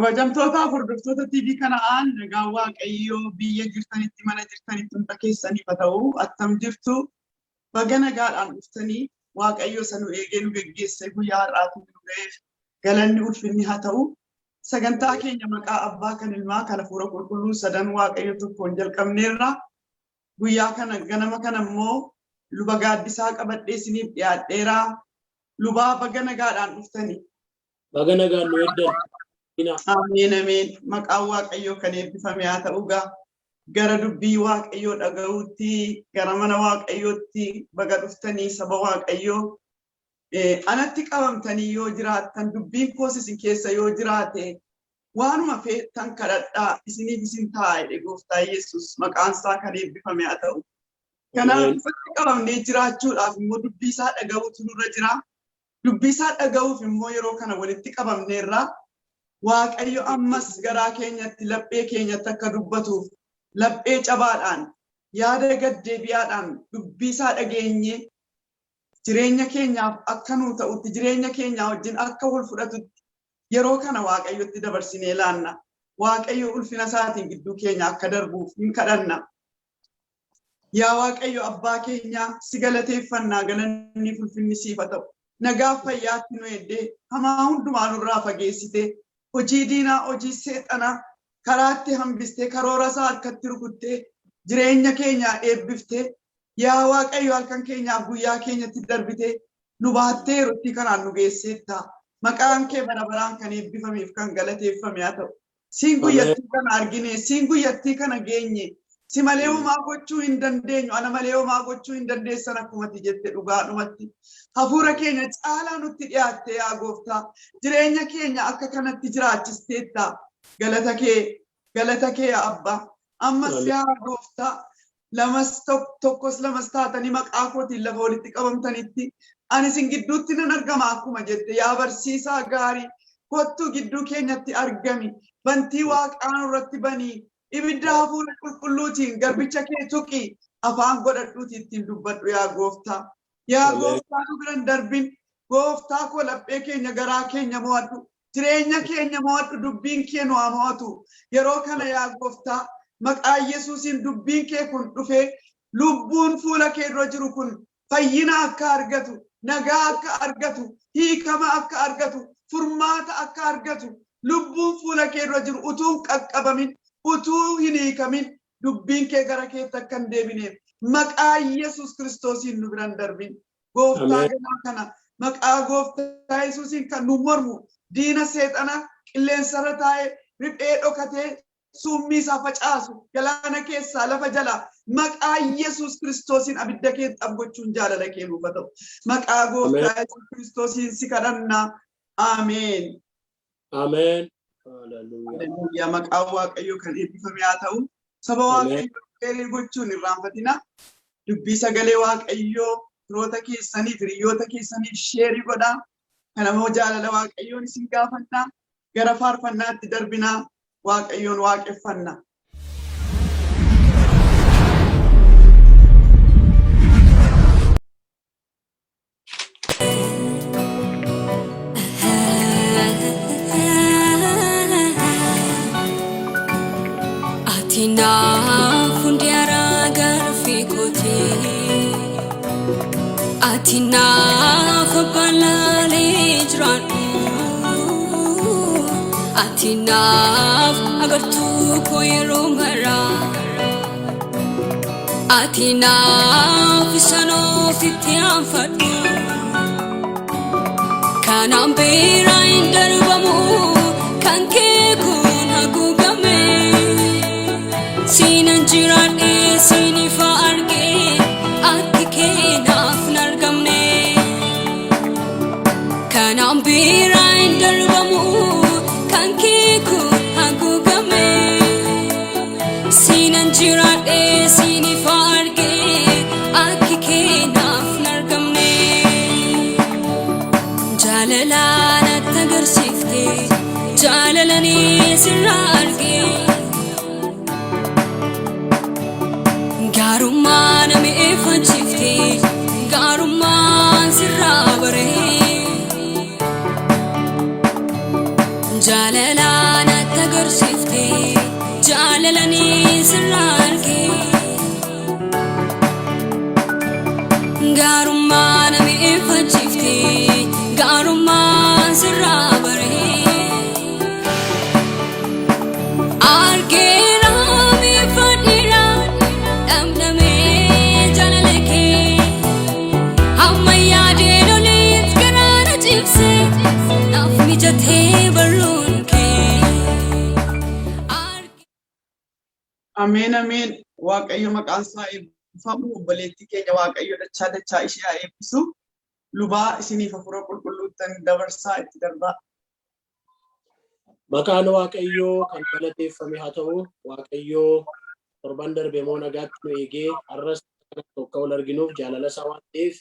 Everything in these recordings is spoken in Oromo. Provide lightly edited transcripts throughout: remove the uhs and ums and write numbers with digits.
Kabajamtoota hordoftoota TV kanaan nagaa Waaqayyoo biyya jirtanitti mana jirtanitti hunda keessaniif haa ta'u attam jirtu baga nagaadhaan dhuftanii Waaqayyo sanu eegee nu geggeesse guyyaa har'aatti nu ga'eef galanni ulfinni haa ta'u sagantaa keenya maqaa abbaa kan ilmaa kan hafuura qulqulluu sadan Waaqayyo tokkoon jalqabneerra guyyaa kana ganama kana immoo luba gaaddisaa qabadhee isiniif dhiyaadheera lubaa baga nagaadhaan dhuftanii baga nagaan nu eddan Amen, amen. Maqaa Waaqayyoo kan eebbifame haa ta'u gara dubbii Waaqayyoo dhaga'uutti gara mana Waaqayyootti baga dhuftanii saba Waaqayyoo anatti qabamtanii yoo jiraattan dubbiin koos isin keessa yoo jiraate waanuma feetan kadhadhaa isiniif isin taa'e gooftaa Yesuus maqaan isaa kan eebbifame haa ta'u. Kanaaf itti qabamnee jiraachuudhaaf immoo dubbii isaa dhaga'uutu nurra jira. Dubbii isaa dhaga'uuf immoo yeroo kana walitti qabamneerra Waaqayyo ammas garaa keenyatti laphee keenyatti akka dubbatuuf laphee cabaadhaan yaada gaddeebi'aadhaan dubbii isaa dhageenye jireenya keenyaaf akka nu ta'utti jireenya keenya wajjin akka wal fudhatutti yeroo kana Waaqayyotti dabarsinee laanna Waaqayyo ulfina isaatiin gidduu keenya akka darbuuf hin kadhanna. Yaa Waaqayyo abbaa keenya si galateeffannaa galanni ulfinni siif haa ta'u. Nagaaf fayyaatti nu eddee hamaa hundumaa nurraa fageessite. Hojii diinaa hojii seexanaa karaatti hambistee karoora isaa harkatti rukuttee jireenya keenya eebbiftee yaa Waaqayyo halkan keenyaaf guyyaa keenyatti darbitee nu baattee yerootti kanaan nu geesseetta maqaan kee bara baraan kan eebbifameef kan galateeffame haa ta'u. Siin guyyattii kana argine siin guyyattii kana geenye si malee homaa gochuu hin dandeenyu ana malee homaa gochuu hin dandeessan akkumatti jette dhugaadhumatti. Hafuura keenya caalaa nutti dhiyaatte yaa gooftaa jireenya keenya akka kanatti jiraachisteetta galata kee abbaa ammas yaa gooftaa lamas tokkos lamas taatanii maqaa kootiin lafa walitti qabamtanitti ani isin gidduutti nan argama akkuma jette yaa barsiisaa gaarii kottuu gidduu keenyatti argami bantii waaqaa irratti banii ibidda hafuura qulqulluutiin garbicha kee tuqii afaan godhadhuuti ittiin dubbadhu yaa gooftaa. Yaa gooftaa nu biran darbin gooftaa koo laphee keenya garaa keenya mo'adhu jireenya keenya mo'adhu dubbiin kee nu haa mo'atu yeroo kana yaa gooftaa maqaa Yesuusiin dubbiin kee kun dhufee lubbuun fuula kee dura jiru kun fayyina akka argatu nagaa akka argatu hiikama akka argatu furmaata akka argatu lubbuun fuula kee dura jiru utuu hin qaqqabamin utuu hin hiikamin dubbiin kee gara keetti akka hin deebineef. Maqaa Yesuus Kiristoosiin nu biran darbin gooftaa ganaa kana maqaa gooftaa Yesuusiin kan nu mormu diina seexana qilleensarra taa'ee riphee dhokatee summii isaa facaasu galaana keessaa lafa jala maqaa Yesuus Kiristoosiin abidda keetti abgochuun jaalala kee nuuf haa ta'u. Maqaa gooftaa Yesuus Kiristoosiin si kadhanna. Ameen. Ameen. Haleluuyaa. Maqaa Waaqayyoo kan eebbifame haa ta'u. Saba Waaqayyoo Eeree gochuun irraanfatina dubbii sagalee Waaqayyoo firoota keessaniif hiriyoota keessaniif sheerii godhaa kanamoo jaalala Waaqayyoon isin gaafannaa gara faarfannaatti darbinaa Waaqayyoon waaqeffanna. Atinaaf balaalee jiraadhu Atinaaf agartuu koo yeroo maraa Atinaaf isaan ofitti aanfadhu Kanaan beeraa hin darbamu kan kee kun haguugame Siinan jiraadhee siiniif argee ati keenaaf nargamne Kanaan beeraa hin darbamu kan kee kun haguugame Siinan jiraadhee siiniif argee ati keenaaf nargamne Jaalalaan ati agarsiifte jaalalanii sirraa argee Gaarummaa nama eeffachiifte gaarummaan sirraa baree Jaalalaa Gaarummaa nama ifachiifte gaarummaan sirraa baree argeera miifadheera dhamdhamee jaalala kee ammayyaa deeloliif garaana cibse naaf mijatee barruun kee. Ameen ameen. Waaqayyo maqaan isaa eebbifamu. Obboleettii keenya Waaqayyo dachaa dachaa ishee haa eebbisu. Lubaa isiniif hafuura qulqulluuttan dabarsaa itti darbaa. Maqaan Waaqayyoo kan galateeffame haa ta'u. Waaqayyoo torban darbe moo nagaatti nu eegee har'as tokko wal arginuuf jaalala isaa waan ta'eef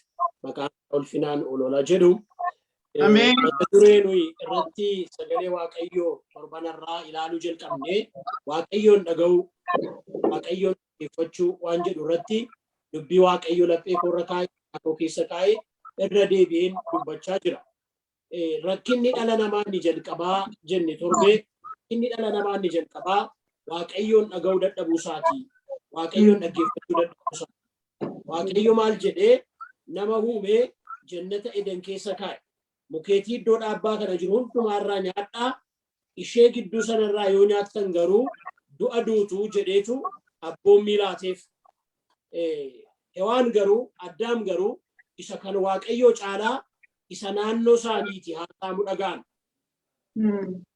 maqaan ulfinaan ololaa jedhu. Ameen. Mata duree nuyi irratti sagalee Waaqayyoo torbanarraa ilaaluu jalqabne Waaqayyoon dhaga'uu Waaqayyoon dhaggeeffachuu waan jedhu irratti dubbii Waaqayyoo laphee korra kaa'ee akkoo keessa kaa'ee irra deebi'een dubbachaa jira. Rakkinni dhala namaa ni jalqabaa jenne torbee inni dhala namaa ni jalqabaa Waaqayyoon dhaga'uu dadhabuu isaati. Waaqayyoon dhaggeeffachuu dadhabuu isaati. Waaqayyo maal jedhee nama uumee jannata Eden keessa kaa'e. Mukeetii iddoo dhaabbaa kana jiru hundumaarraa nyaadhaa ishee gidduu sanarraa yoo nyaattan garuu du'a duutu jedheetu abboommii laateef. Hewaan garuu Addaam garuu isa kan Waaqayyoo caalaa isa naannoo isaaniiti haasa'amu dhagaan.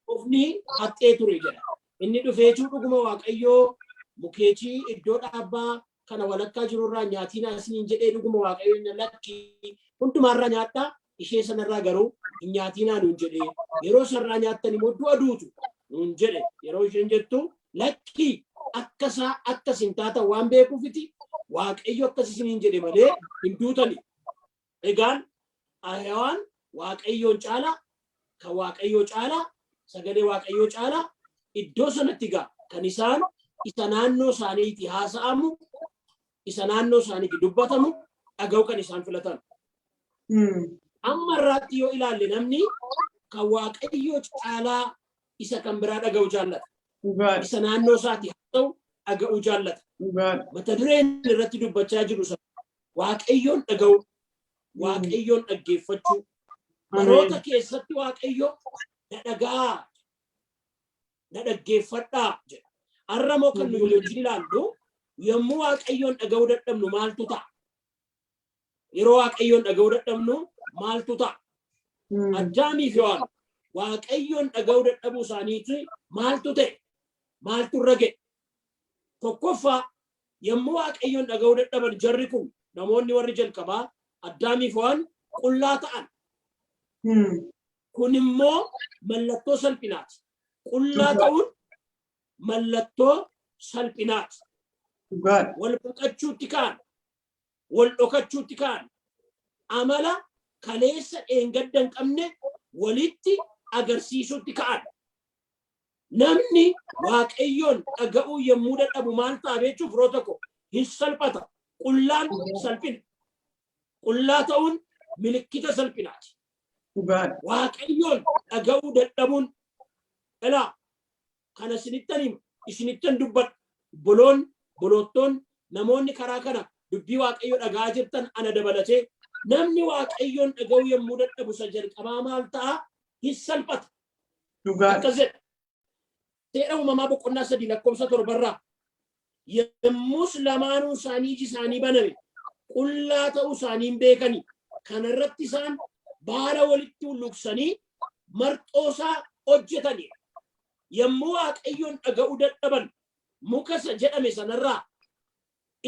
Ofni haxxee ture jedha. Inni dhufeetu dhuguma Waaqayyoo mukeetii iddoo dhaabbaa kana walakkaa jirurraa nyaatinaa isiniin jedhee dhuguma Waaqayyoo lakkii hundumaarraa nyaadhaa ishee sanarraa garuu hin nyaatinaa nuun jedhee yeroo sarraa nyaattan immoo du'a duutu nuun jedhe yeroo isheen jettu lakkii akkasin taatan waan beekuufiti Waaqayyo akkas isiniin jedhe malee hin duutani. Egaan Hewaan Waaqayyoon caalaa kan Waaqayyoo caalaa sagalee Waaqayyoo caalaa iddoo sanatti gaa kan isaan isa naannoo isaaniiti haasa'amu isa naannoo isaaniiti dubbatamu dhaga'u kan isaan filatan. Amma irraatti yoo ilaalle namni kan Waaqayyoo caalaa isa kan biraa dhaga'u jaallata. Isa naannoo isaati haa ta'u dhaga'u jaallata. Mata dureen irratti dubbachaa jiru sana Waaqayyoon dhaga'u, Waaqayyoon dhaggeeffachuu. Baroota keessatti Waaqayyo na dhagaa, na dhaggeeffadhaa jedha. Har'a moo kan nuyi wajjin ilaallu yommuu Waaqayyoon dhaga'uu dadhabnu maaltu ta'a? Yeroo Waaqayyoon dhaga'uu dadhabnu maaltu ta'a? Addaamii fi Hewaan Waaqayyoon dhaga'uu dadhabuu isaaniiti maaltu ta'e? Maaltu irra ga'e? Tokkoffaa yommuu Waaqayyoon dhaga'uu dadhaban jarri kun namoonni warri jalqabaa Addaamii fi Hewaan qullaa ta'an. Kun immoo mallattoo salphinaati. Qullaa ta'uun mallattoo salphinaati. Wal baqachuutti ka'an, wal dhokachuutti ka'an, amala kaleessa dheengadda hin qabne walitti agarsiisuutti ka'an. Namni Waaqayyoon dhaga'uu yommuu dadhabu maal ta'a jechuuf yeroo tokko hin salphata. Qullaan salphina. Qullaa ta'uun milikkita salphinaati. Waaqayyoon dhaga'uu dadhabuun ilaa kana isinittan dubbadha. Bolottoon namoonni karaa kana dubbii Waaqayyoo dhaga'aa jirtan ana dabalatee namni Waaqayyoon dhaga'uu yommuu dadhabu isa jalqabaa maal ta'a? Hin salphata. Akkas jedha. Seera uumamaa boqonnaa 3:7 yommus lamaanuu isaanii iji isaanii baname qullaa ta'uu isaanii beekanii kana irratti isaan baala walitti ulluqsanii marxoosaa hojjetanii yommuu Waaqayyoon dhaga'uu dadhaban muka jedhame sanarraa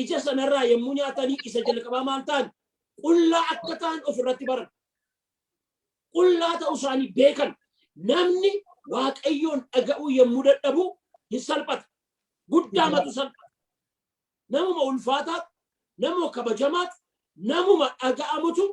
ija sanarraa yommuu nyaatanii isa jalqabaa maal ta'an qullaa akka ta'an ofirratti baran. Qullaa ta'uu isaanii beekan. Namni Waaqayyoon dhaga'uu yommuu dadhabu hin salphata. Guddaa matu salphata. Namuma ulfaataatu, namuma kabajamaatu, namuma dhaga'amutu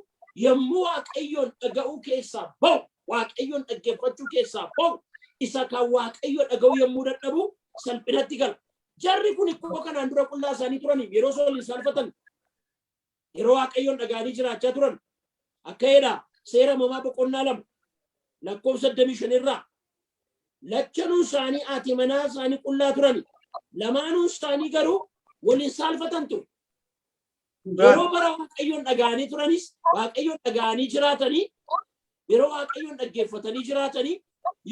yommuu Waaqayyoon dhaga'uu keessaa bahu, Waaqayyoon dhaggeeffachuu keessaa bahu, isa kan Waaqayyo dhaga'uu yommuu dadhabu salphinatti gala. Jarri kun ikkoo kanaan dura qullaa isaanii turaniif yeroo sooliin salphatan yeroo Waaqayyoon dhaga'anii jiraachaa turan akka jedha seera uumamaa boqonnaa 2:35 lachanuun isaanii ati manaa isaanii qullaa turani. Lamaanuun isaanii garuu waliin salphatan ture. yeroo bara waaqayyoon dhagaanii turanis waaqayyoon dhagaanii jiraatanii yeroo waaqayyoon dhaggeeffatanii jiraatanii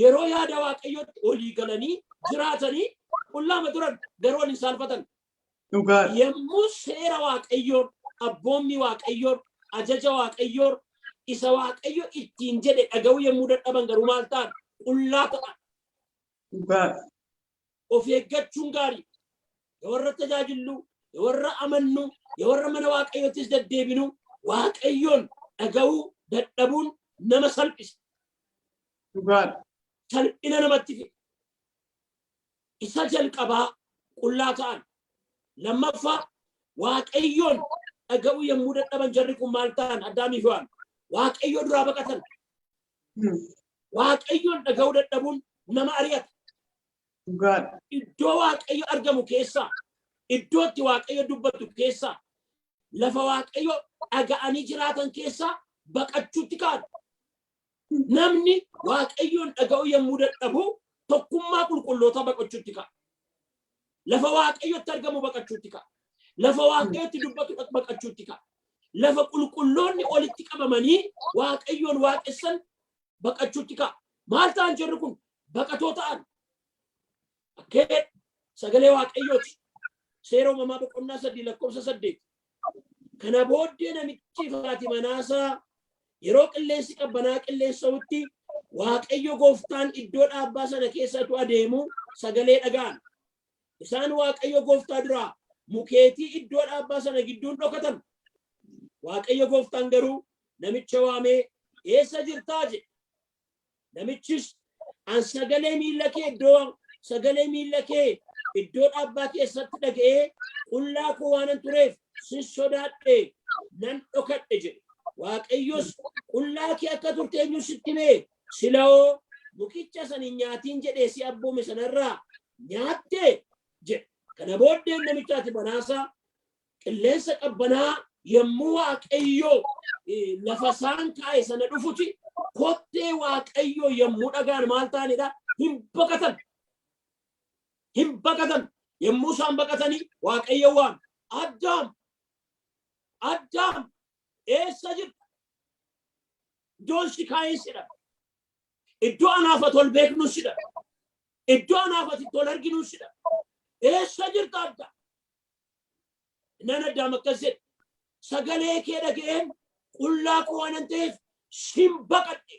yeroo yaada waaqayyootti olii galanii jiraatanii qullaama turan garuu hin saalfatan. Yemmuu seera waaqayyoon abboommi waaqayyoon ajaja waaqayyoon isa waaqayyo ittiin jedhe dhaga'uu yemmuu dadhaban garuu maal ta'an qullaa ta'an. Of eeggachuun gaarii warra tajaajillu warra amannu warra mana waaqayyoottis deddeebinu waaqayyoon dhaga'uu dadhabuun nama salphisa. Salphina namatti fida. Isa jalqabaa qullaa ta'an. Lammaffaa waaqayyoon dhaga'uu yemmuu dadhaban jarri kun maal ta'an Addaamiif Hewaan waaqayyo duraa baqatan. Waaqayyoon dhaga'uu dadhabuun nama ari'ata. Iddoo waaqayyo argamu keessaa iddootti waaqayyo dubbatu keessaa lafa waaqayyo dhaga'anii jiraatan keessaa baqachuutti ka'an. Namni waaqayyoon dhaga'uu yemmuu dadhabu tokkummaa qulqulloota baqachuutti ka'a. Lafa waaqayyotti argamu baqachuutti ka'a. Lafa waaqayyotti dubbatu baqachuutti ka'a. Lafa qulqulloonni olitti qabamanii waaqayyoon waaqessan baqachuutti ka'a. Maal ta'an jarri kun baqatoo ta'an. Akkee sagalee waaqayyooti. Seera uumamaa boqonnaa 3:8. Kana booddee namichi Faati Manaasaa yeroo qilleensi qabbanaa qilleensa'utti waaqayyo gooftaan iddoo dhaabbaa sana keessatu adeemu sagalee dhaga'an. Isaan waaqayyo gooftaa duraa mukeetii iddoo dhaabbaa sana gidduun dhokatan. Waaqayyo gooftaan garuu namicha waamee eessa jirtaa jedhe. Namichis an sagalee miilla kee iddoo dhaabbaa keessatti dhaga'ee qullaa koo waanan tureef sin sodaadhe nan dhokadhe jedhe. Waaqayyos qullaa kee akka turte eenyu sitti hime sila'oo mukicha sanin nyaatiin jedhee si abboome sanarraa nyaatte jedhe. Kana booddeen namichaati Manaasaa qilleensa qabbanaa yemmuu waaqayyoo lafa isaan kaa'e sana dhufuti kottee waaqayyoo yemmuu dhagaan maal ta'anidha hin baqatan. Yemmuu isaan baqatanii waaqayyo waan Addaam eessa jirta? Iddoon si kaa'insidha. Iddoo anaaf ati ol beeknuusidha. Iddoo anaaf ati ol arginuusidha. Eessa jirta Addaam? Nan Addaam akkas jedhe sagalee kee dhaga'een qullaa koo waanan ta'eef sin baqadhe.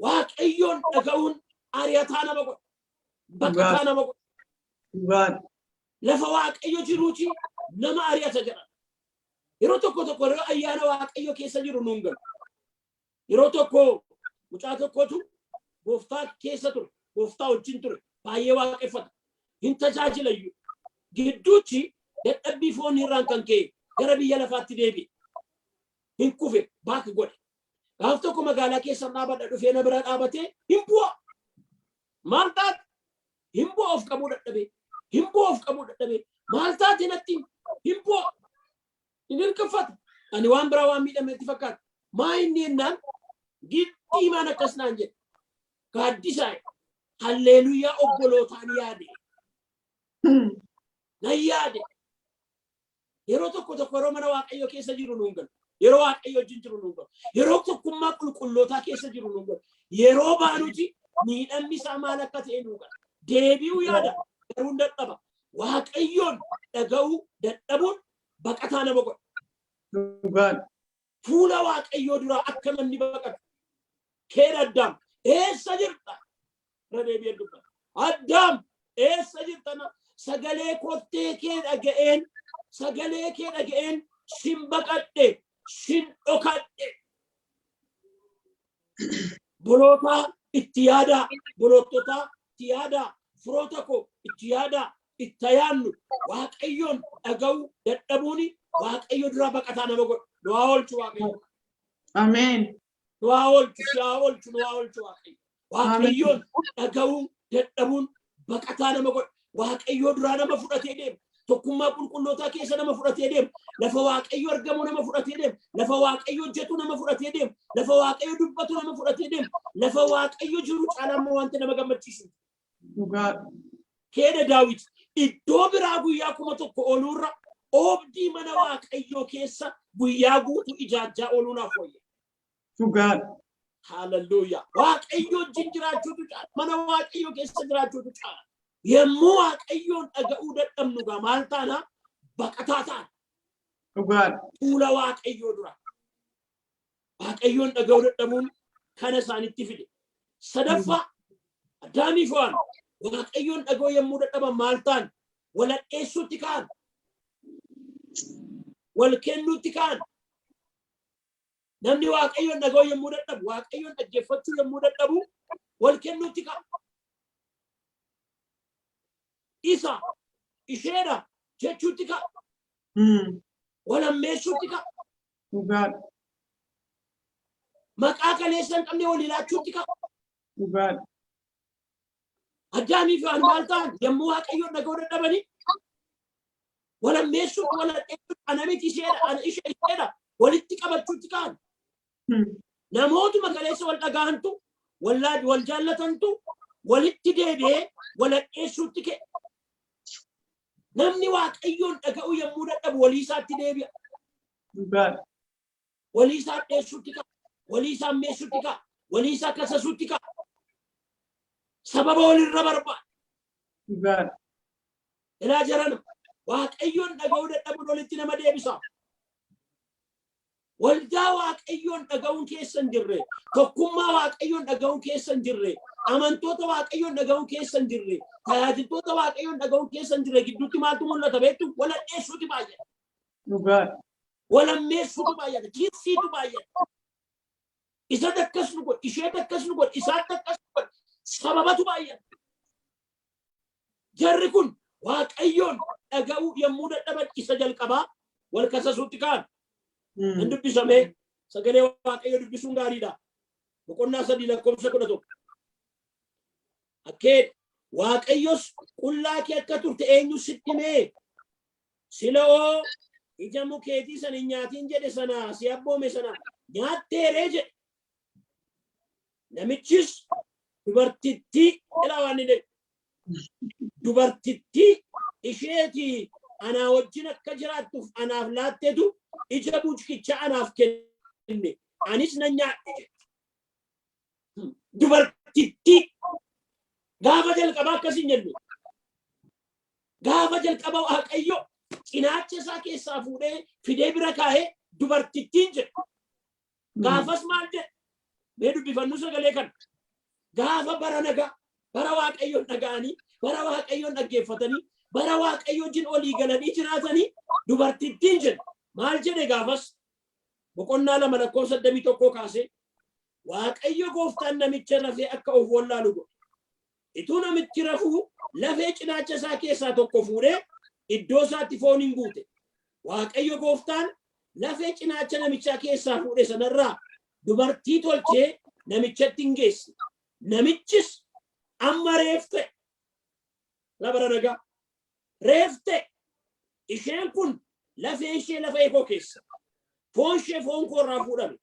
Waaqayyoon dhaga'uun ari'ataa nama godha. Baqataa nama godha. Lafa waaqayyo jiruuti nama ari'ata jedha. Yeroo tokko ayyaana waaqayyo keessa jiru nuun galu. Yeroo tokko mucaa tokkotu gooftaa keessa ture. Gooftaa wajjin ture. Baay'ee waaqeffata. Hin tajaajilayyuu. Gidduutti dadhabbii foon irraan kan ka'e gara biyya lafaatti deebi'e. Hin kufe baak godhe. Gaaf tokko magaalaa keessa dhaabadha dhufee na bira dhaabatee hin bu'a. Maal taate? Hin bu'a of qabuu dadhabee. Maal taate natti hin bu'a. Hin hirkifata. Ani waan biraa waan miidhameetti fakkaata. Maa inni ennaan giddii maan akkas naan jedhe. Gaaddisaa halleeluyyaa obbolootaan yaade. Nan yaade. Yeroo tokko yeroo mana waaqayyo keessa jiru nuun galu. Yeroo waaqayyo wajjin jiru nuun galu. Yeroo tokkummaa qulqullootaa keessa jiru nuun galu. Yeroo baanuti miidhamni isaa maal akka ta'e nuun galu. Deebi'uu yaada garuu hin dadhaba. Waaqayyoon dhaga'uu dadhabuun baqataa nama godha. Fuula waaqayyoo duraa akka namni baqatu. Keen Addaam eessa jirta? Deebi'ee dubbata. Addaam eessa jirta? Sagalee kottee kee dhaga'een sin baqadhe sin dhokadhe. Bolootaa itti yaadaa. Boloototaa itti yaadaa. Firoota koo itti yaadaa. Itti yaannu waaqayyoon dhaga'uu dadhabuuni waaqayyo duraa baqataa nama godha. Du'aa oolchu waaqayyo. Ameen. Du'aa oolchu waaqayyo. Waaqayyoon dhaga'uu dadhabuun baqataa nama godha. Waaqayyo duraa nama fudhatee deema. Tokkummaa qulqullootaa keessa nama fudhatee deema. Lafa waaqayyo argamu nama fudhatee deema. Lafa waaqayyo hojjetu nama fudhatee deema. Lafa waaqayyo dubbatu nama fudhatee deema. Lafa waaqayyo jiru caalaa wanti nama gammachiisu. Keeda Daawit iddoo biraa guyyaa 1,000 oobdii mana waaqayyoo keessa guyyaa guutuu ijaajjaa ooluun afooyya. Dhugaan. Hallelujah. Waaqayyoon jiraachuu caala. Mana waaqayyoo keessa jiraachuu caala. Yemmuu waaqayyoon dhaga'uu dadhabnu gaa maal taana baqataa taana. Dhugaan. Fuula waaqayyoo dura. Waaqayyoon dhaga'uu dadhabuun kana isaanitti fide. Sadaffaa Addaamii fi Hawaan waaqayyoon dhaga'uu yemmuu dadhaban maal taana waladheessuutti kaan. Wal kennuutti kaan. Namni waaqayyoon dhaga'uu yemmuu dadhabu waaqayyoon dhaggeeffachuu yemmuu dadhabu wal kennuutti kaan. Isa isheedha jechuutti kaan. Wal ammeessuutti kaan. Dhugaan. Maqaa kaleessa hin qabne wal ilaachuutti kaan. Dhugaan. Addaamii fi Hawaan maal ta'an yemmuu waaqayyoon dhaga'uu dadhabanii wal ammeessuutti wal addeessuutti anamitti isheedha walitti qabachuutti kaan. Namootuma kaleessa wal dhaga'antu wal jaallatantu walitti deebi'ee wal addeessuutti ka'e. Namni waaqayyoon dhaga'uu yemmuu dadhabu walii isaatti deebi'a. Walii isaa addeessuutti ka'a. Walii isaa ammeessuutti ka'a. Walii isaa kasasuutti ka'a. Sababa walirra barbaada. Ilaa jarana waaqayyoon dhaga'uu dadhabuun walitti nama deebisa. Waldaa waaqayyoon dhaga'uun keessa hin jirre, tokkummaa waaqayyoon dhaga'uun keessa hin jirre, amantoota waaqayyoon dhaga'uun keessa hin jirre, tajaajiltoota waaqayyoon dhaga'uun keessa hin jirre gidduutti maaltu mul'ata beektu? Wal addeessuutu baay'ata. Wal ammeessuutu baay'ata. Kiisiitu baay'ata. Isatti akkas nu godhe, isheetti akkas nu godhe, isaatti akkas nu godhe, sababatu baay'ata. Jarri kun waaqayyoon dhaga'uu yemmuu dadhaban isa jalqabaa wal kasasuutti kaan. Nan dubbisame sagalee waaqayyoo dubbisuun gaariidha. Boqonnaa 3 lakkoofsa 11. Akkeen waaqayyos qullaa kee akka turte eenyu sitti himee? Sila'oo ija mukeetii sana hin nyaatiin jedhe sana si abboome sana nyaatteeree jedhe. Namichis dubartittii ilaa waan inni dubartittii isheetii anaa wajjin akka jiraattuuf anaaf laatteetu ija buukicha anaaf kenne anis nan nyaadhe jedhe. Dubartittii gaafa jalqabaa akkas hin jennu. Gaafa jalqaba waaqayyo cinaacha isaa keessaa fuudhee fidee bira kaa'ee dubartittiin jedhe. Gaafas maal jedhe? Mee dubbifannu sagalee kana. Gaafa bara nagaa bara waaqayyoon dhaga'anii bara waaqayyoon dhaggeeffatanii bara waaqayyo wajjin olii galanii jiraatanii dubartittiin jedhe. Maal jedhe gaafas? Boqonnaa 2 lakkoofsa 31 kaasee waaqayyo gooftaan namicha rafee akka of wallaalu godhe. Ituu namichi rafuu lafee cinaacha isaa keessaa tokko fuudhee iddoo isaatti foon hin guute. Waaqayyo gooftaan lafee cinaacha namichaa keessaa fuudhe sanarraa dubartii tolchee namichatti hin geesse. Namichis amma reef ta'e. Labara nagaa. Reef ta'e. Isheen kun lafee ishee lafa eekoo keessa. Foon ishee foon koorraa fuudhame.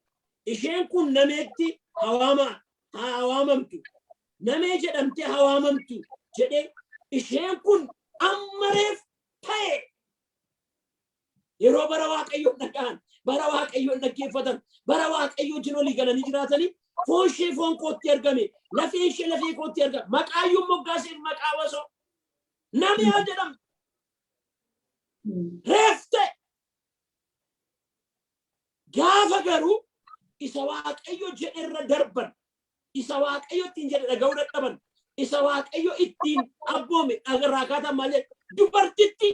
Isheen kun nameetti hawaamamtu. Namee jedhamtee hawaamamtu jedhee isheen kun amma reef ta'e. Yeroo bara waaqayyoon dhaga'an, bara waaqayyoon dhaggeeffatan, bara waaqayyoo wajjin olii galanii jiraatanii foon ishee foon kootti argame, lafee ishee lafee kootti argame. Maqaayyuun moggaaseef maqaa wasoo. Namni haa jedhamu. Reef ta'e. Gaafa garuu isa waaqayyo jedherra darban, isa waaqayyo ittiin jedhe dhaga'uu dadhaban, isa waaqayyo ittiin abboome dhagarraa kaatan malee dubartitti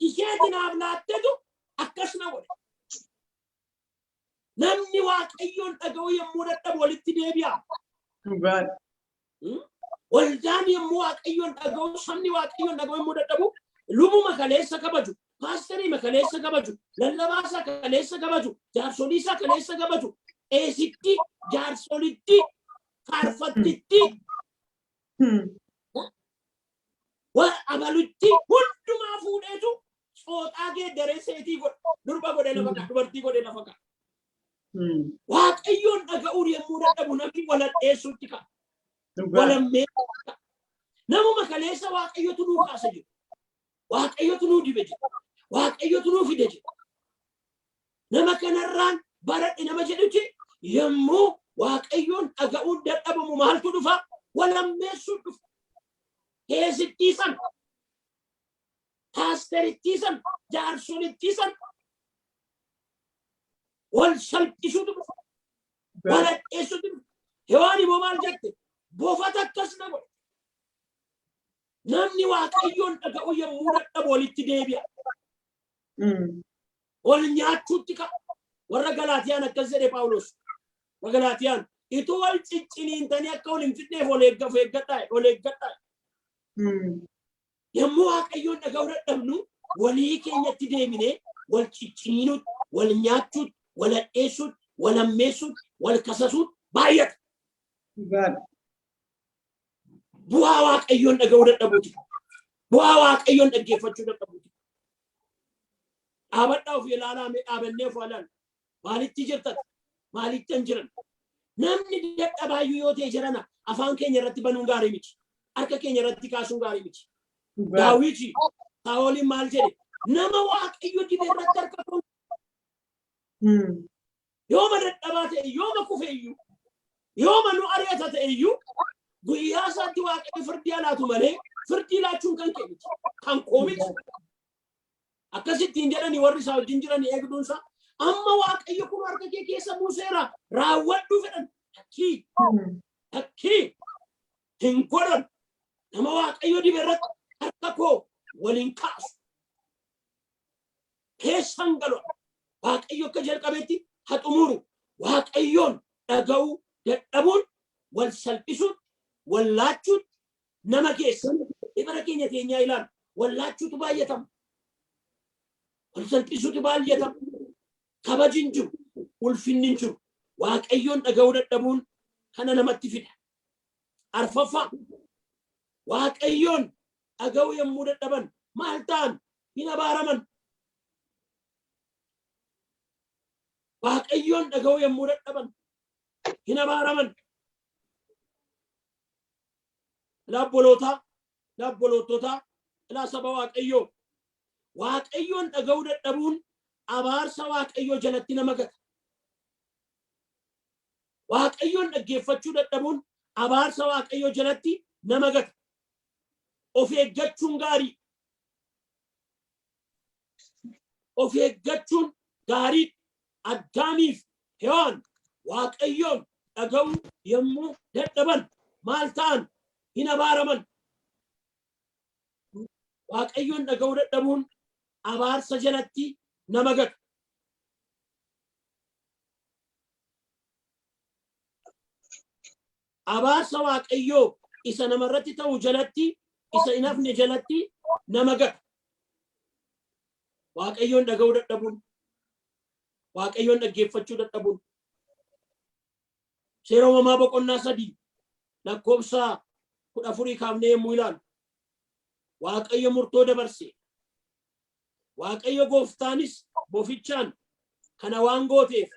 isheetiin haaf laattetu akkas na godhe. Namni waaqayyoon dhaga'uu yemmuu dadhabu walitti deebi'a. Waldaan yemmuu waaqayyoon dhaga'u, sabni waaqayyoon dhaga'u yemmuu dadhabu lubuma kaleessa kabaju. Paasterii makaleessa kabaju, lallabaasaa kaleessa kabaju, jaarsoliisaa kaleessa kabaju, eesitti, jaarsolitti, faarfattitti, abalutti hundumaa fuudheetu xooxaa geeddaree seetii godhe, durba godhe lafa ka'a, dubartii godhe lafa ka'a. Waaqayyoon dhaga'uun yemmuu dadhabu namni waladheessuutti ka'a. Walammee namuma kaleessa waaqayyotu nuu kaasa jiru. waaqayyotu nuu dibe jedhe waaqayyotu nuu fide jedhe nama kanarraan baradhe nama jedhuti yommuu waaqayyoon dhaga'uun dadhabamu maaltu dhufa walammeessuu dhufa keessittiisan paasterittiisan jaarsolittiisan wal salphisuutu dhufa waladheessuutu dhufa hewaani moo maal jette boofata akkas na godhe namni waaqayyoon dhaga'u yommuu dadhabu walitti deebi'a wal nyaachuutti ka warra Galaatiyaan akkas jedhe Phaawulos warra Galaatiyaan itu wal cicciniintanii akka wal hin fidneef ol eeggadhaa yommuu waaqayyoon dhaga'u dadhabnu walii keenyatti deebinee wal cicciniinuutti wal nyaachuutti wal hadheessuutti wal hammeessuutti wal kasasuutti baay'ata bu'aa waaqayyoon dhaga'u dadhabuuti bu'aa waaqayyoon dhaggeeffachuu dadhabuuti dhaabadhaa of ilaalaa dhaabannee of ilaalu maalitti jirtan maalitti hin jiran namni dadhabaayyuu yoo ta'e jirana afaan keenya irratti banuun gaarii miti harka keenya irratti kaasuun gaarii miti daawiti saa'oliin maal jedhe nama waaqayyo dibe irratti harka kun yooma dadhabaa ta'e yooma kufe iyyuu yooma nu ari'ata ta'e iyyuu guyyaa isaatti waaqayyo firdii alaatu malee firdii laachuun kan kee miti kan koo miti akkasittiin jedhanii warri isaa wajjin jiran eegduunsa amma waaqayyo kun harka kee keessa buuseera raawwadhu fedhan takkii hin godhan nama waaqayyo dibe irratti harka koo waliin kaasu keessan galu waaqayyo akka jalqabeetti haxumuru waaqayyoon dhaga'uu dadhabuun wal salphisuun wal laachuun nama keessa ibara keenya teenyaa ilaalu wal laachuutu baay'atama wal salphisuutu baay'atama kabajin jiru ulfinnin jiru waaqayyoon dhaga'uu dadhabuun kana namatti fida arfaffaa waaqayyoon dhaga'uu yommuu dadhaban maal ta'an hin abaaraman waaqayyoon dhaga'uu yommuu dadhaban hin abaaraman laabboloottotaa ilaa saba waaqayyoon dhaga'uu dadhabuun abaarsa waaqayyoo jalatti nama gata waaqayyoon dhaggeeffachuu dadhabuun abaarsa waaqayyoo jalatti nama gata of eeggachuun gaarii of eeggachuun gaarii addaamiif hewaan waaqayyoon dhaga'uu yommuu dadhaban maal ta'an hin abaaraman waaqayyoon dhaga'uu dadhabuun abaarsa jalatti nama gata abaarsa waaqayyoo isa namarratti ta'u jalatti isa hin hafne jalatti nama gata waaqayyoon dhaga'uu dadhabuun waaqayyoon dhaggeeffachuu dadhabuun seera uumamaa boqonnaa 3 lakkoofsa 14 kaafnee yommuu ilaalu waaqayyo murtoo dabarse waaqayyo gooftaanis bofichaan kana waan gooteef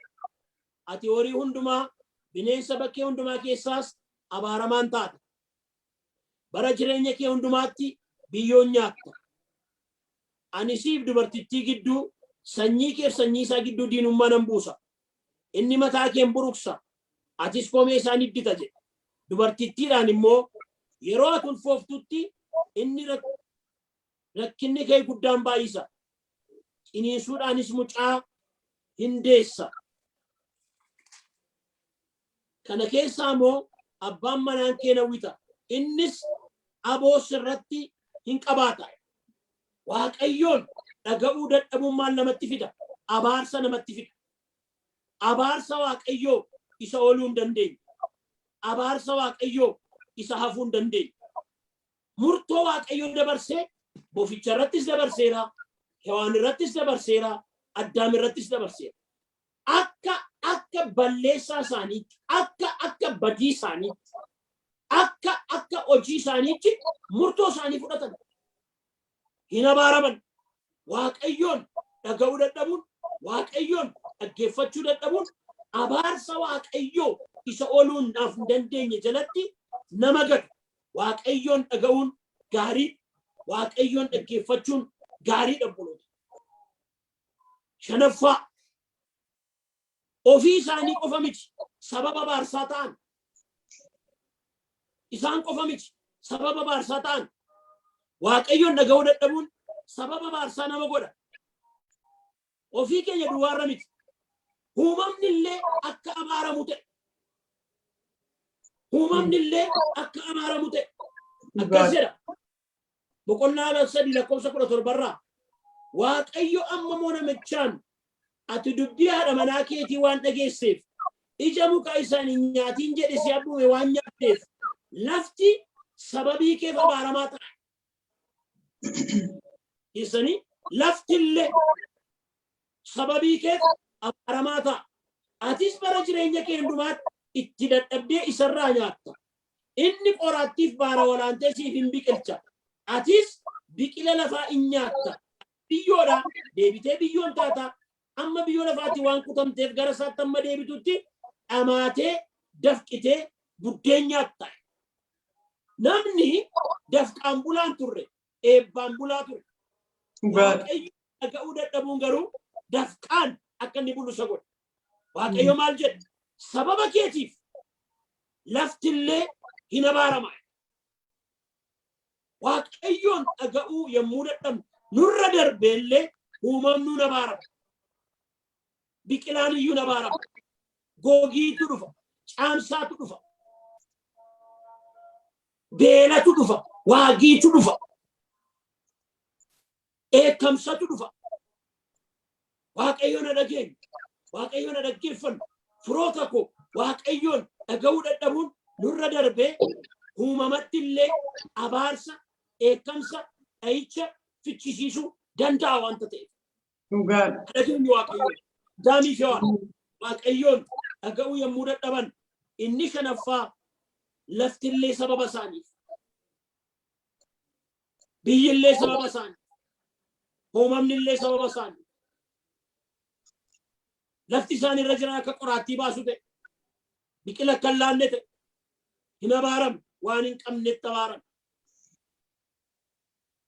ati horii hundumaa bineensa bakkee hundumaa keessaas abaaramaan taata bara jireenya kee hundumaatti biyyoon nyaatta ani siif dubartittii gidduu sanyii keef sanyii isaa gidduu diinummaa nan buusa inni mataa kee buruqsa atis koomee isaan iddita jedhe dubartittiidhaan immoo yeroo ati ulfooftutti inni rakkinni kee guddaan baay'isa ciniinsuudhaanis mucaa hin deessa kana keessaa immoo abbaan manaan kee nawwita innis aboo sirratti hin qabaata waaqayyoon dhaga'uu dadhabuun maal namatti fida abaarsa namatti fida abaarsa waaqayyoo isa ooluu hin dandeenye abaarsa waaqayyoo isa hafuu hin dandeenye murtoo waaqayyoo dabarsee boficha irrattis dabarseera hewaan irrattis dabarseera addaam irrattis dabarseera akka balleessaa isaaniitti akka badii isaaniitti akka hojii isaaniitti murtoo isaanii fudhatan hin abaaraman waaqayyoon dhaga'uu dadhabuun waaqayyoon dhaggeeffachuu dadhabuun abaarsa waaqayyoo isa ooluun naaf hin dandeenye jalatti nama gata waaqayyoon dhaga'uun gaarii waaqayyoon dhaggeeffachuun gaarii dhabuudha. Shanaffaa ofii isaanii qofa miti sababa baarsaa ta'an. Isaan qofa miti sababa baarsaa ta'an. Waaqayyoon dhaga'uu dadhabuun sababa baarsaa nama godha. Ofii keenya duwwaarra miti. Uumamni illee akka abaaramu ta'e. Uumamni illee akka abaaramu ta'e. Akkas jedha. Boqonnaa 3:17 Waaqayyo amma moo namichaan ati dubbii haadha manaa keetii waan dhageesseef ija muka isaan hin nyaatiin jedhe si abbuume waan nyaatteef lafti sababii keef abaaramaa ta'a. Isanii lafti illee sababii keef abaaramaa ta'a. Atis bara jireenya kee hundumaatti itti dadhabdee isarraa nyaatta. Inni qoraattiif baara walaantee siif hin biqilcha. Atis biqila lafaa hin nyaatta. Biyyoodha deebitee biyyoon taata. Amma biyyoo lafaatti waan kutamteef gara isaatti amma deebitutti dhamaatee dafqitee buddeen nyaatta. Namni dafqaan bulaan turre eebbaan bulaa ture. Waaqayyo dhaga'uu dadhabuun garuu dafqaan akka inni bulu isa godha. Waaqayyo maal jedha? Sababa keetiif laftillee hin abaarama. Waaqayyoon dhaga'uu yommuu dadhabnu nurra darbeellee uumamnuun abaarama. Biqilaan iyyuu abaarama. Googiitu dhufa. Caamsaatu dhufa. Beelatu dhufa. Waagiitu dhufa. Eekamsatu dhufa. Waaqayyoon dhageenyu. Waaqayyoon dhaggeeffannu. Firoota koo waaqayyoon dhaga'uu dadhabuun nurra darbee uumamatti illee abaarsa, eekamsa, dha'icha fichisiisuu danda'a wanta ta'eef. Dhageenyu waaqayyoon. Daamii fi waaqayyoon dhaga'uu yommuu dadhaban inni shanaffaa laftillee sababa isaaniif. Biyyillee sababa isaaniif. Uumamnillee sababa isaaniif. Lafti isaan irra jiran akka qoraattii baasu ta'e. Biqila akka hin laanne ta'e. Hin abaaramne waan hin qabnetti abaarame.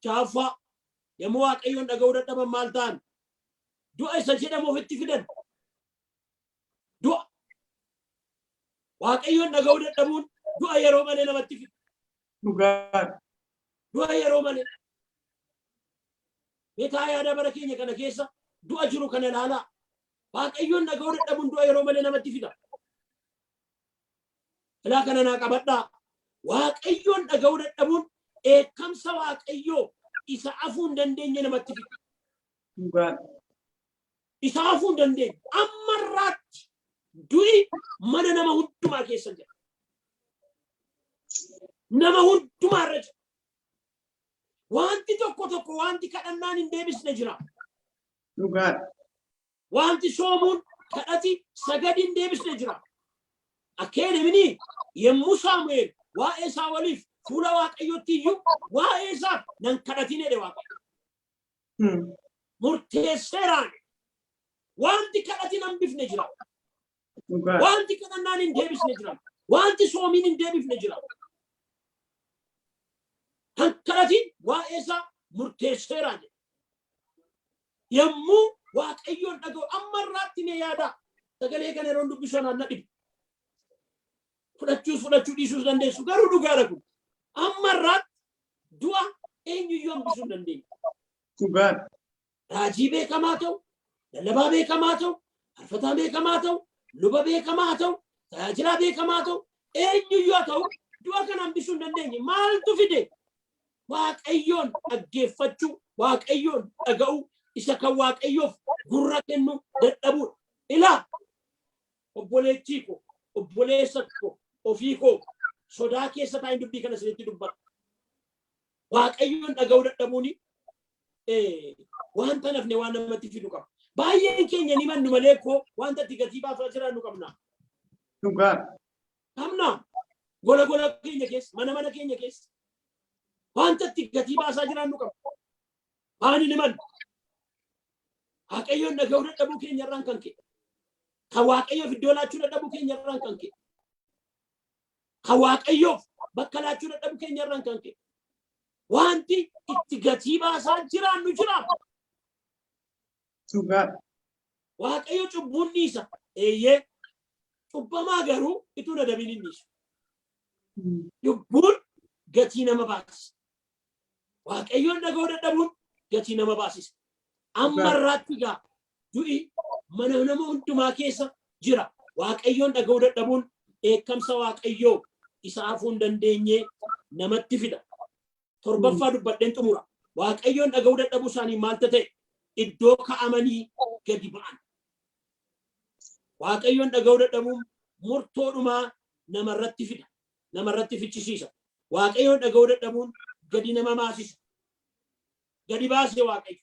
Jaaffaa yommuu waaqayyoon dhaga'uu dadhaban maal ta'an? Du'a isa jedhamu ofitti fidan. Du'a. Waaqayyoon dhaga'uu dadhabuun du'a yeroo malee namatti fida. Du'a yeroo malee. Beekaa yaada bara keenya kana keessa du'a jiru kana ilaalaa. Waaqayyoon dhaga'uu dadhabuun du'a yeroo malee namatti fida. Ilaa kana naa qabadhaa. Waaqayyoon dhaga'uu dadhabuun eekamsa waaqayyoo isa afuu hin dandeenye namatti fida. Isa afuu hin dandeenye. Ammarraatti du'i mana nama hundumaa keessa jira. Nama hundumaa irra jira. Wanti tokko wanti kadhannaan hin deebisne jira. Wanti soomuun kadhati sagadi hin deebisne jira. Akkeedemini yommuu Saamu'eel waa'ee isaa waliif fuula waaqayyootti iyyuu waa'ee isaa nan kadhatin jedhe waaqayyo. Murteesseeraan wanti kadhatin hambifne jira. Wanti kadhannaan hin deebisne jira. Wanti soomiin hin deebifne jira. Kan kadhatin waa'ee isaa murteesseeraan yommuu waaqayyoon dhaga'u ammarraatti mee yaada sagalee kana yeroo dubbisan anna dhibu. Fudhachuu dhiisuus dandeessu garuu dhugaadha kun. Ammarraatti du'a eenyuyyuu hambisuu hin dandeenye. Raajii beekamaa ta'u, lallabaa beekamaa ta'u, faarfataa beekamaa ta'u, luba beekamaa ta'u, tajaajilaa beekamaa ta'u, eenyuyyuu haa ta'u du'a kana hambisuu hin dandeenye. Maaltu fide? Waaqayyoon dhaggeeffachuu, waaqayyoon dhaga'uu, isa kan waaqayyoof gurra kennu dadhabuudha. Ilaa obboleettii koo, obboleessa koo, ofii koo sodaa keessa taa'in dubbii kana isinitti dubbata. Waaqayyoon dhaga'uu dadhabuuni wanta nafne waan namatti fidu qaba. Baay'een keenya ni mannu malee koo wanta itti gatii baasaa jiraannu qabna. Qabna. Gola keenya keessa, mana keenya keessa. Wanta itti gatii baasaa jiraannu qabna. Baani ni mannu. Waaqayyoon dhaga'uu dadhabuu keenya irraan kan ka'e. Kan waaqayyoof iddoo laachuu dadhabuu keenya irraan kan ka'e. Kan waaqayyoof bakka laachuu dadhabuu keenya irraan kan ka'e. wanti itti gatii baasaa jiraannu jira. Waaqayyo cubbuun dhiisa. Eeyyee cubbamaa garuu ituu na dabin hin dhiisu. Cubbuun gatii nama baasisa. Waaqayyoon dhaga'uu dadhabuun gatii nama baasisa. Amma irraatti gaa du'i mana nama hundumaa keessa jira. Waaqayyoon dhaga'uu dadhabuun eekkamsa Waaqayyoo isa hafuu hin dandeenye namatti fida. Torbaffaa dubbadheen xumura. Waaqayyoon dhaga'uu dadhabuu isaanii maal ta'e iddoo ka'amanii gadi ba'an. Waaqayyoon dhaga'uu dadhabuun murtoodhumaa namarratti fida. Namarratti fichisiisa. Waaqayyoon dhaga'uu dadhabuun gadi nama baasisa. Gadi baasee Waaqayyo.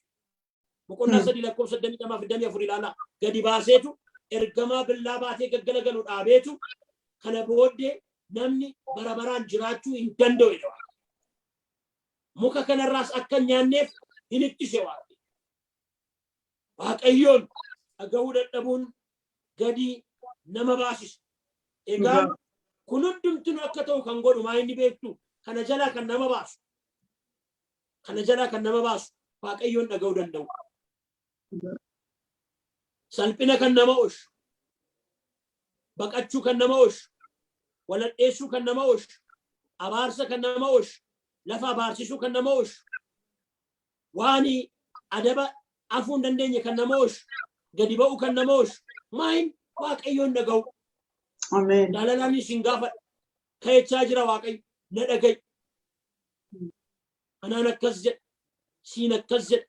Boqonnaa 3:24 ilaala. Gadi baaseetu ergamaa billaa baatee gaggalagalu dhaabeetu kana booddee namni bara baraan jiraachuu hin danda'u. Muka kanarraas akka nyaanneef hin ittise Waaqayyo. Waaqayyoon dhaga'uu dadhabuun gadi nama baasisa. Egaa kun hundumtuu akka ta'u kan godhu maa inni beektu kana jalaa kan nama baasu. Kana jalaa kan nama baasu Waaqayyoon dhaga'uu danda'u. Salphina kan nama oolchu. Baqachuu kan nama oolchu. Waladheessuu kan nama oolchu. Abaarsa kan nama oolchu. Lafa abaarsisuu kan nama oolchu. Waan adaba afuu hin dandeenye kan nama oolchu. Gadi ba'uu kan nama oolchu. Maayin Waaqayyoon dhaga'u. Ameen. Jaalalaan isin gaafadha. Ka'echaa jira Waaqayyo na dhaga'i. Anaan akkas jedha. Siin akkas jedha.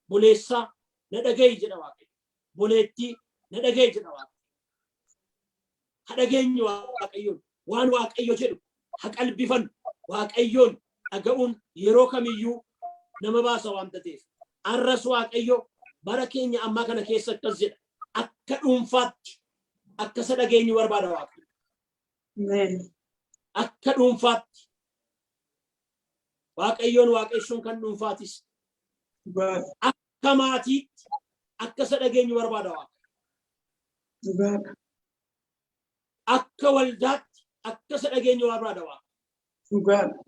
Boleessaa na dhaga'i jedha Waaqayyo. Boleettii na dhaga'i jedha Waaqayyo. Ha dhageenyu Waaqayyoon. Waan Waaqayyo jedhu ha qalbifannu. Waaqayyoon dhaga'uun yeroo kamiyyuu nama baasa waan ta'eef. Arras Waaqayyo bara keenya ammaa kana keessa akkas jedha. Akka dhuunfaatti akka isa dhageenyu barbaada Waaqayyo. Akka dhuunfaatti Waaqayyoon waaqessuun kan dhuunfaatis. Akka maatiitti akka isa dhageenyu barbaada Waaqayyo. Akka waldaatti akka isa dhageenyu barbaada Waaqayyo.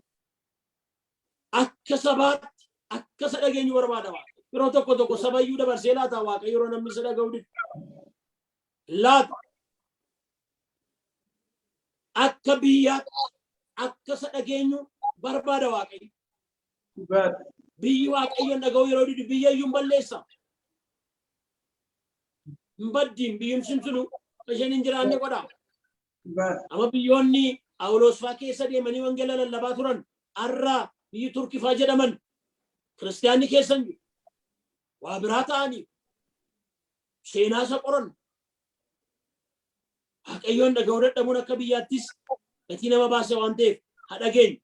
Akka sabaatti akka isa dhageenyu barbaada Waaqayyo. Yeroo tokko sabayyuu dabarsee laata Waaqayyo yeroo namni isa dhaga'u dide. Laata akka biyyaatti akka isa dhageenyu barbaada Waaqayyo. Biyyi Waaqayyoon dhaga'u yeroo dide biyyayyuun balleessa. Hin baddiin biyyuun simsinu isheen hin jiraanne godha. Amma biyyoonni Phaawulos fa'aa keessa deemanii wangeela lallabaa turan har'a biyyi Turkii fa'aa jedhaman kiristaanni keessan jiru. Waa biraa ta'anii seenaa isa qoran. Waaqayyoon dhaga'uu dadhabuun akka biyyaattis gatii nama baase waan ta'eef ha dhageenyu.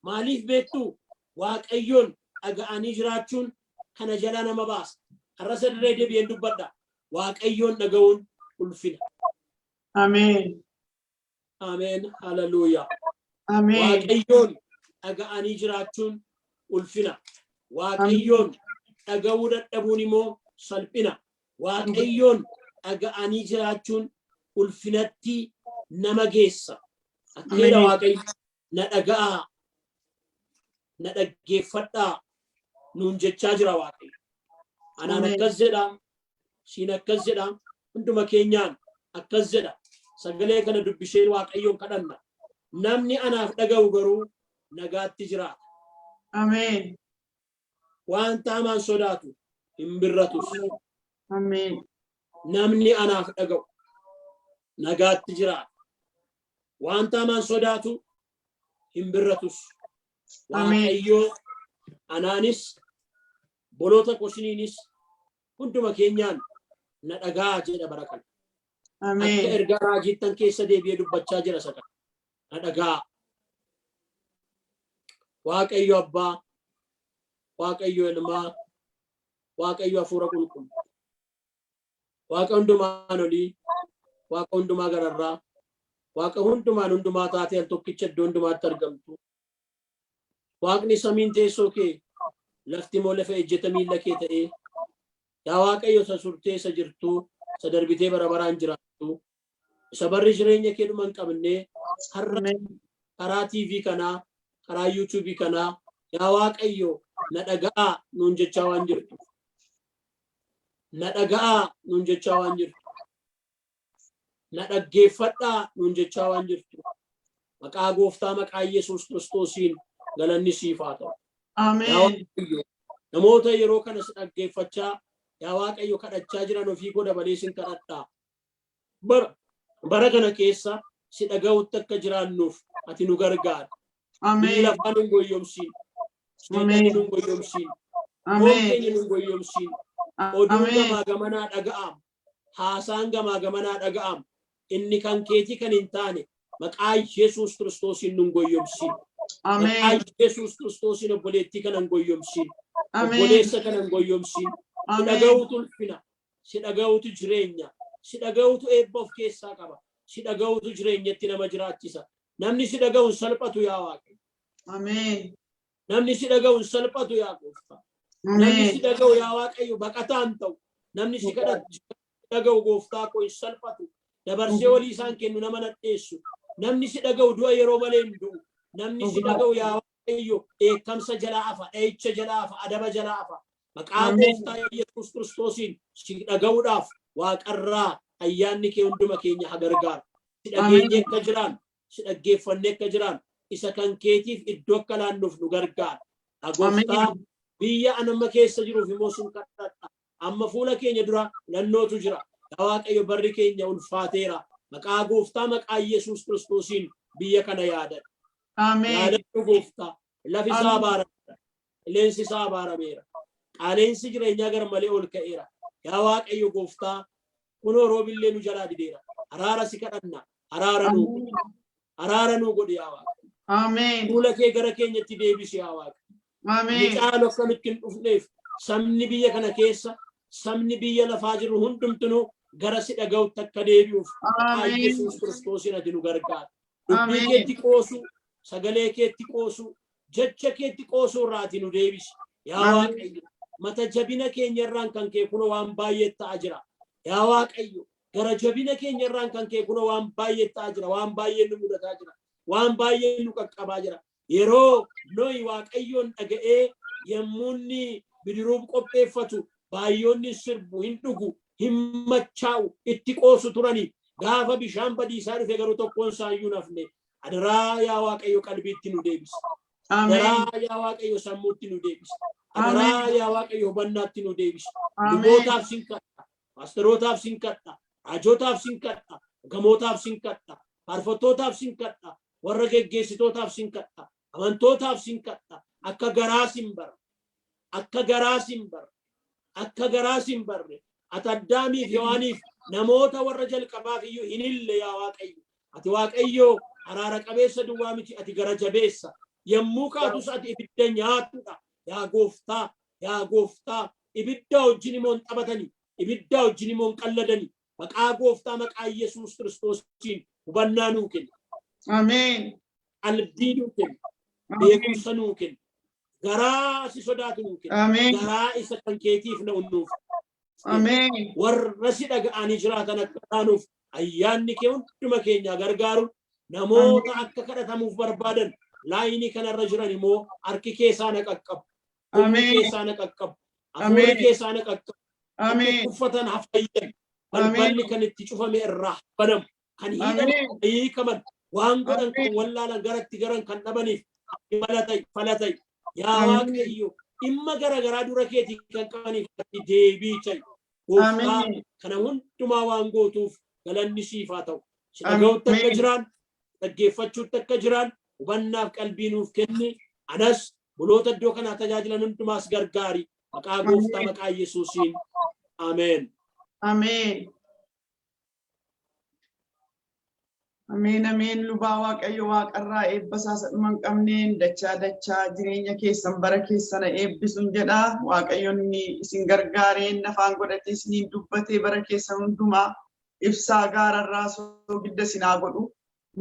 Maaliif beektu Waaqayyoon dhaga'anii jiraachuun kana jala nama baasa. Har'a sirree deebi'een dubbadha. Waaqayyoon dhaga'uun ulfina. Ameen. Ameen. Hallelujah. Ameen. Waaqayyoon dhaga'anii jiraachuun ulfina. Waaqayyoon dhaga'uu dadhabuun immoo salphina. Waaqayyoon dhaga'anii jiraachuun ulfinatti nama geessa. Akkeedha Waaqayyo na dhaga'aa na dhaggeeffadhaa nuun jechaa jira Waaqayyo. Anaan akkas jedha siin akkas jedha hunduma keenyaan akkas jedha. Sagalee kana dubbishee Waaqayyoon kadhanna. Namni anaaf dhaga'u garuu nagaatti jiraata. Ameen. Waan taamaan sodaatu hin birratus. Ameen. Namni anaaf dhaga'u nagaatti jiraata. Waan taamaan sodaatu hin birratus. Waaqayyo anaanis boloota kosiniinis hunduma keenyaan na dhagaa jedha bara kana. Ameen. Akka ergaa raajiittan keessa deebi'ee dubbachaa jira saka. Na dhagaa. Waaqayyo Abbaa, Waaqayyo Ilmaa, Waaqayyo Hafuura Qulqulluu. Waaqa hundumaan olii, Waaqa hundumaa gararraa, Waaqa hundumaa taatee al tokkicha iddoo hundumaatti argamtu. Waaqni samiin teessoo kee, lafti immoo lafa ejjeta miilla kee ta'ee, yaa Waaqayyo isa surtee isa jirtu, isa darbitee bara baraan jiraattu, isa barri jireenya kee dhuma hin qabne har'a karaa TV kanaa, karaa YouTube kanaa, yaa waaqayyo na dhaga'a nuun jechaa waan jirtu na dhaga'a nuun jechaa waan jirtu na dhaggeeffadhaa nuun jechaa waan jirtu maqaa gooftaa maqaa Yesuus Kiristoosiin galanni siif haa ta'u. Ameen. Namoota yeroo kana si dhaggeeffachaa yaa waaqayyo kadhachaa jiran ofii koo dabalee sin kadhadhaa. Bara kana keessa si dhaga'utti akka jiraannuuf ati nu gargaara. Ameen. Lafaan hin goyyomsiin. Seexanni nu hin goyyomsiin. Ameen. Nu hin goyyomsiin. Oduun gamaa gamanaa dhaga'amu. Haasaan gamaa gamanaa dhaga'amu. Inni kan keetii kan hin taane maqaa Yesuus Kiristoosiin nu hin goyyomsiin. Ameen. Maqaa Yesuus Kiristoosiin obboleettii kana hin goyyomsiin. Ameen. Obboleessa kana hin goyyomsiin. Si dhaga'uutu ulfina. Si dhaga'uutu jireenya. Si dhaga'uutu eebba of keessaa qaba. Si dhaga'uutu jireenyatti nama jiraachisa. Namni si dhaga'uun salphatu yaa Waaqayyo. Ameen. Namni si dhaga'uun salphatu yaa Gooftaa. Namni si dhaga'u yaa Waaqayyo baqataan ta'u. Namni si dhaga'u Gooftaa koo hin salphatu. Dabarsee walii isaan kennu nama nadheessu. Namni si dhaga'u du'a yeroo malee hin du'u. Namni si dhaga'u yaa Waaqayyo dheekkamsa jalaa hafa, dha'icha jalaa hafa, adaba jalaa hafa. Maqaa gooftaa Yesuus Kiristoosiin si dhaga'uudhaaf waaqarraa ayyaanni kee hunduma keenya haa gargaaru. Si dhageenye akka jiraan, si dhaggeeffanne akka jiraan, isa kan keetiif iddoo akka laannuuf nu gargaara. Gooftaa biyya anamma keessa jiruuf immoo sun kadhadha. Amma fuula keenya dura filannootu jira. Yaa Waaqayyo barri keenya ulfaateera. Maqaa gooftaa maqaa Yesuus Kiristoosiin biyya kana yaadadha. Yaadadhu gooftaa. Lafi isaa baarameera. Qilleensi isaa baarameera. Qaaleensi jireenyaa gar malee ol ka'eera. Yaa Waaqayyo gooftaa kunoo roobillee nu jalaa dideera. Araara si kadhanna. Araara nuu godhi yaa Waaqayyo. Ameen. Fuula kee gara keenyatti deebisi yaa Waaqayyo. Ameen. Caalu akka nutti hin dhufneef sabni biyya kana keessa sabni biyya lafaa jiru hundumtuu gara si dhaga'utti akka deebi'uuf maqaa Yesuus Kiristoosiin ati nu gargaara. Dubbii keetti qoosu, sagalee keetti qoosu, jecha keetti qoosuu irraa ati nu deebisi. Yaa Waaqayyo mata jabina keenya irraan kan kee kunoo waan baay'ee ta'aa jira. Yaa Waaqayyo gara jabina keenya irraan kan kee kunoo waan baay'ee ta'aa jira. Waan baay'ee nu mudataa jira. Waan baay'ee nu qaqqabaa jira. Yeroo noi Waaqayyoon dhaga'ee yemmuunni bidiruuf qopheeffatu baay'oonni sirbu hin dhugu hin machaa'u itti qoosu turani. Gaafa bishaan badiisaa dhufe garuu tokkoon isaayyuu nafne. Adaraa yaa Waaqayyo qalbiitti nu deebisi. Adaraa yaa Waaqayyo sammuutti nu deebisi. Adaraa yaa Waaqayyo hubannaatti nu deebisi. Lubootaaf sin kadha. Paastorootaaf sin kadha. Raajotaaf sin kadha. Gamootaaf sin kadha. Faarfattootaaf sin kadha. Warra geggeessitootaaf sin kadha. Amantootaaf sin kadha. Akka garaa sin bara. Akka garaa sin bara. Akka garaa sin barre. Ati Addaamiif Yohaaniif namoota warra jalqabaaf iyyuu hin ille yaa Waaqayyo. Ati Waaqayyo araara qabeessa duwwaa miti ati gara jabeessa. Yemmuu kaatus ati ibidda nyaatudha. Yaa gooftaa, yaa gooftaa, ibidda wajjin immoo hin taphatanii, ibidda wajjin immoo hin qalladanii. Maqaa gooftaa maqaa Yesuus Kiristoosiin hubannaa nuu kenna. Ameen. Qalbii nuu kenna. Beekumsa nuu kenna. Garaa si sodaatu nuu kenna. Ameen. Garaa isa kan keetiif na unnuuf. Ameen. Warra si dhaga'anii jiraatan akka taanuuf ayyaanni kee hunduma keenya gargaaru. Namoota akka kadhatamuuf barbaadan laayinii kanarra jiran immoo harki keessaa na qaqqabu. Humni keessaa na qaqqabu. Afuurri keessaa na qaqqabu. Akka uffatan hafayyan. Balballi kan itti cufame irraa banamu. Kan hiikaman waan godhan kan wallaalan garatti garan kan dhabaniif falatay. Yaa Waaqayyo dhimma garaagaraa dura keetii kan qabaniif deebii ta'i. Gooftaa kana hundumaa waan gootuuf galanni siif haa ta'u. Si dhaga'utti akka jiraan, dhaggeeffachuutti akka jiraan, hubannaaf qalbii nuuf kenni. Anas buloota iddoo kanaa tajaajilan hundumaas gargaari. Maqaa gooftaa maqaa Yesuusiin. Ameen. Ameen. Ameen. Ameen. Lubaa Waaqayyo waaqarraa eebbasaa sadhuma hin qabneen dachaa jireenya keessan bara keessana eebbisuun jedha. Waaqayyoon isin gargaareen afaan godhatee isiniin dubbatee bara keessan hundumaa ibsaa gaararraa soogidda isinaa godhu.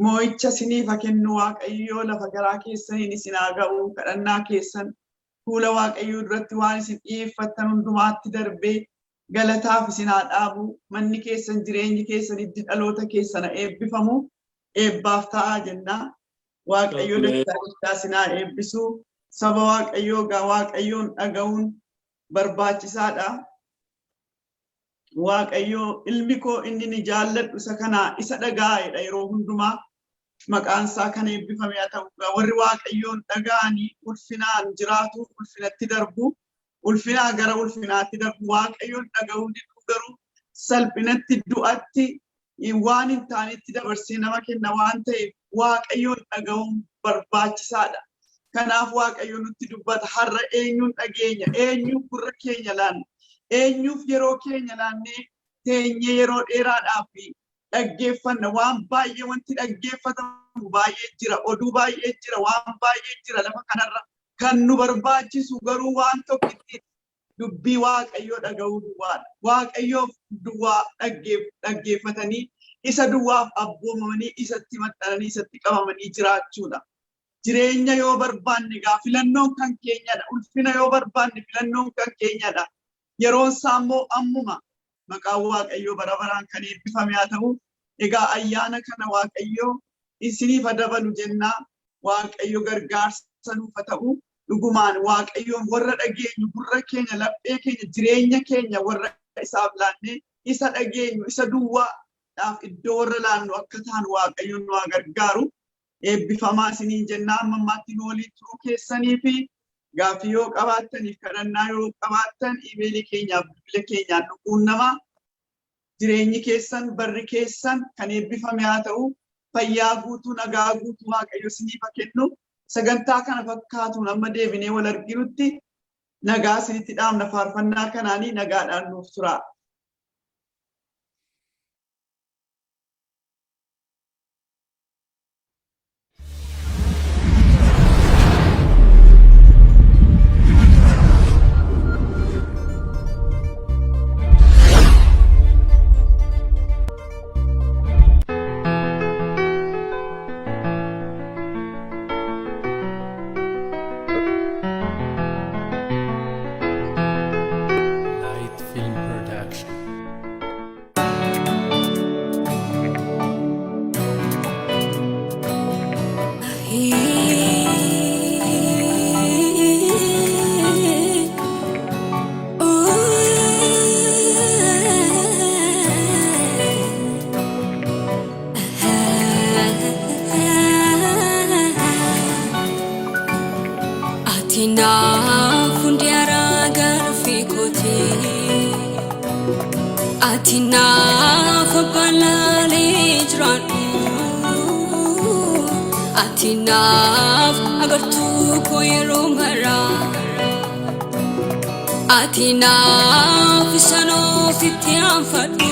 Moo'icha isiniif haa kennu Waaqayyoo lafa garaa keessaniin isinaa ga'u kadhannaa keessan fuula Waaqayyoo duratti waan isin dhiyeeffattan hundumaatti darbee galataaf isinaa dhaabu. Manni keessan jireenyi keessan itti dhaloota keessana eebbifamu. Eebbaaf ta'aa jenna. Waaqayyo dachaa isinaa eebbisu. saba waaqayyoo gaa waaqayyoon dhaga'uun barbaachisaadha. Waaqayyoo ilmi koo inni ni jaalladhu isa kana isa dhaga'eedha yeroo hundumaa maqaan isaa kan eebbifame haa ta'u. Warri waaqayyoon dhaga'anii ulfinaan jiraatu, ulfinatti darbu, ulfinaa gara ulfinaatti darbu. Waaqayyoon dhaga'uun garuu salphinatti du'atti waan hin taanetti dabarsee nama kenna waan ta'eef waaqayyoon dhaga'uun barbaachisaadha. Kanaaf waaqayyoon nutti dubbata. Har'a eenyuun dhageenya? Eenyuuf gurra keenya laanna? Eenyuuf yeroo keenya laannee teenyee yeroo dheeraadhaaf dhaggeeffanna? Waan baay'ee wanti dhaggeeffatamu baay'ee jira. Oduu baay'ee jira. Waan baay'ee jira lafa kanarra. Kan nu barbaachisu garuu waan tokkitti dubbii waaqayyoo dhaga'uu duwwaadha. Waaqayyoof duwwaa dhaggeeffatanii isa duwwaaf abboomamanii isatti maxxananii isatti qabamanii jiraachuudha. Jireenya yoo barbaanne gaa filannoon kan keenyadha. Ulfina yoo barbaanne filannoon kan keenyadha. Yeroon isaa immoo ammuma. Maqaan waaqayyoo bara baraan kan eebbifame haa ta'u. Egaa ayyaana kana waaqayyoo isiniif dabalu jennaa. Waaqayyo gargaarsa nuuf haa ta'u. Dhugumaan waaqayyoon warra dhageenyu gurra keenya laphee keenya jireenya keenya warra isaaf laanne isa dhageenyu isa duwwaadhaaf iddoo warra laannu akka taanu waaqayyoon nu haa gargaaru. Eebbifamaa isiniin jennaa. Amma ammaatti nu waliin turuu keessanii fi gaaffii yoo qabaattaniif kadhannaa yoo qabaattan iimeelii keenyaaf bilbila keenyaan nu quunnamaa. Jireenyi keessan barri keessan kan eebbifame haa ta'u. Fayyaa guutuu nagaa guutuu waaqayyo isiniif haa kennu. Sagantaa kana fakkaatuun amma deebinee wal arginutti nagaa isinitti dhaamna. Faarfannaa kanaanii nagaadhaan nuuf turaa. Atinaaf balaalee jiraadhu. Atinaaf agartuu koo yeroo maraa. Atinaaf isaan ofitti aanfadhu.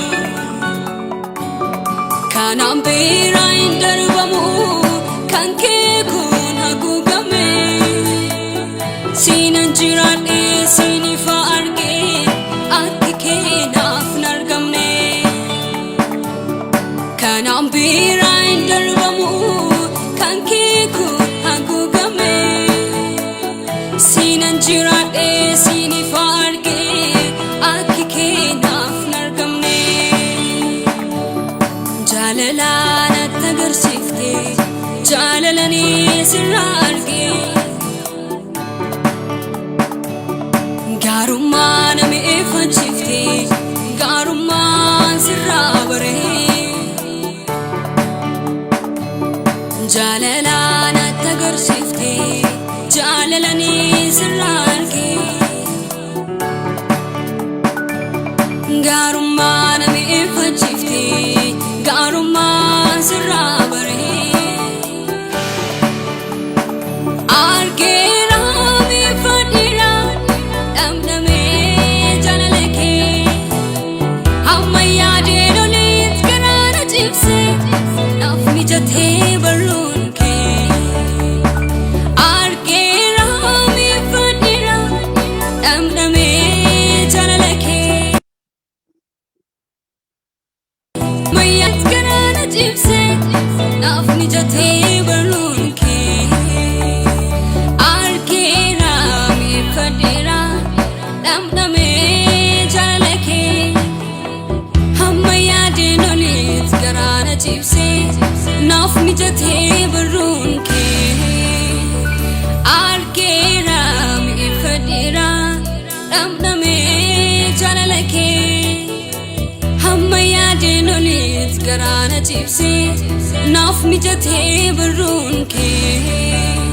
Kanaan beeraa hin darbamu kan kee kun haguugame. Siinan jiraadhee siiniif argee ati keenaaf nargamne. Kanaan beeraa hin darbamu kan kee kun haguugame. Siinan jiraadhee siiniif argee ati keenaaf nargamne. Jaalalaan ati agarsiifte jaalalanii sirraa argee. Gaarummaa nama eeffachiifte gaarummaan sirraa baree. Jaalalaan ati agarsiifte jaalalanii sirraa argee. Gaarummaa nama eeffachiifte gaarummaan sirraa baree. Argeera miifadheera dhamdhamee jaalala kee. Amma yaadee loliis garaana cibse naaf mijatee barruun kee. Argeera miifadheera dhamdhamee jaalala kee. Amma yaadee garaana cibse naaf mijatee barruun kee. Argeera miifadheera dhamdhamee jaalala kee. Amma yaadee loliis garaana cibse naaf mijatee barruun kee. Argeera garaana cibsee naaf mijatee barruun kee